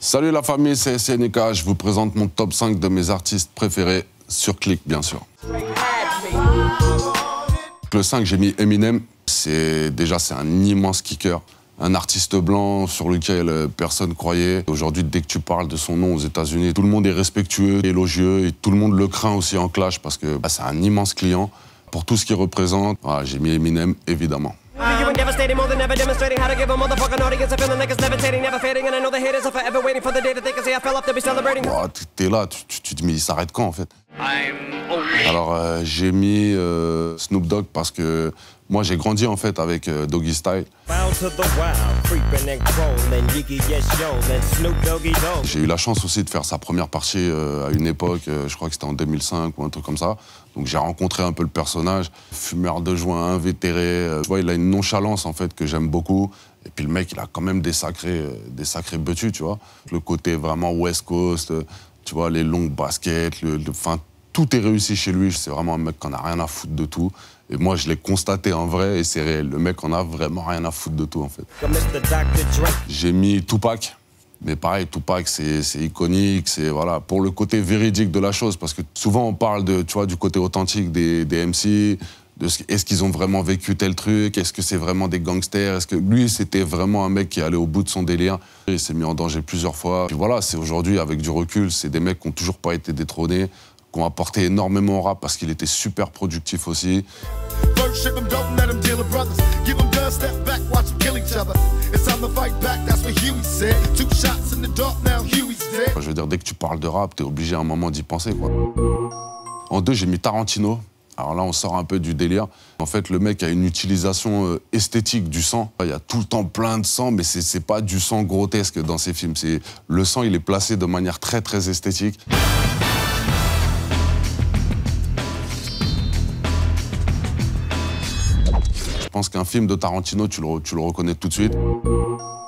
Salut la famille, c'est SNK. Je vous présente mon top 5 de mes artistes préférés sur Click, bien sûr. Le 5, j'ai mis Eminem. C'est un immense kicker. Un artiste blanc sur lequel personne croyait. Aujourd'hui, dès que tu parles de son nom aux États-Unis, tout le monde est respectueux, élogieux, et tout le monde le craint aussi en clash parce que c'est un immense client. Pour tout ce qu'il représente, voilà, j'ai mis Eminem, évidemment. Oh, t'es là, tu te dis mais il s'arrête quand en fait? Alors j'ai mis Snoop Dogg parce que moi j'ai grandi en fait avec Doggy Style. J'ai eu la chance aussi de faire sa première partie à une époque, je crois que c'était en 2005 ou un truc comme ça. Donc j'ai rencontré un peu le personnage, fumeur de joint, invétéré. Tu vois, il a une nonchalance en fait que j'aime beaucoup. Et puis le mec, il a quand même des sacrés betus, tu vois. Le côté vraiment West Coast, tu vois, les longues baskets, enfin, tout est réussi chez lui. C'est vraiment un mec qui en a rien à foutre de tout. Et moi, je l'ai constaté en vrai et c'est réel. Le mec en a vraiment rien à foutre de tout, en fait. J'ai mis Tupac. Mais pareil, Tupac, c'est iconique, c'est voilà, pour le côté véridique de la chose. Parce que souvent, on parle de, tu vois, du côté authentique des MC, est-ce qu'ils ont vraiment vécu tel truc, est-ce que c'est vraiment des gangsters, est-ce que lui, c'était vraiment un mec qui allait au bout de son délire. Il s'est mis en danger plusieurs fois. Puis voilà, c'est aujourd'hui, avec du recul, c'est des mecs qui n'ont toujours pas été détrônés, qui ont apporté énormément au rap parce qu'il était super productif aussi. Je veux dire, dès que tu parles de rap, t'es obligé à un moment d'y penser, quoi. En 2, j'ai mis Tarantino. Alors là, on sort un peu du délire. En fait, le mec a une utilisation esthétique du sang. Il y a tout le temps plein de sang, mais c'est pas du sang grotesque dans ses films. Le sang, il est placé de manière très, très esthétique. Je pense qu'un film de Tarantino, tu le reconnais tout de suite.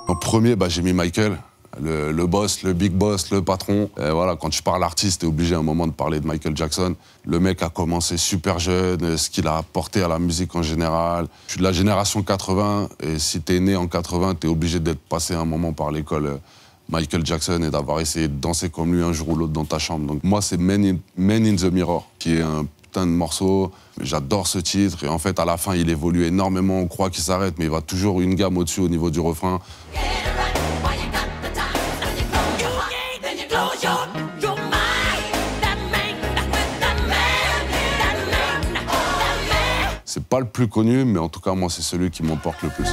En premier, j'ai mis Michael. Le boss, le big boss, le patron. Et voilà, quand tu parles artiste, t'es obligé à un moment de parler de Michael Jackson. Le mec a commencé super jeune, ce qu'il a apporté à la musique en général. Je suis de la génération 80, et si t'es né en 80, t'es obligé d'être passé un moment par l'école Michael Jackson et d'avoir essayé de danser comme lui un jour ou l'autre dans ta chambre. Donc moi, c'est Men in the Mirror, qui est un putain de morceau. J'adore ce titre, et en fait, à la fin, il évolue énormément. On croit qu'il s'arrête, mais il va toujours une gamme au-dessus au niveau du refrain. C'est pas le plus connu, mais en tout cas, moi, c'est celui qui m'emporte le plus.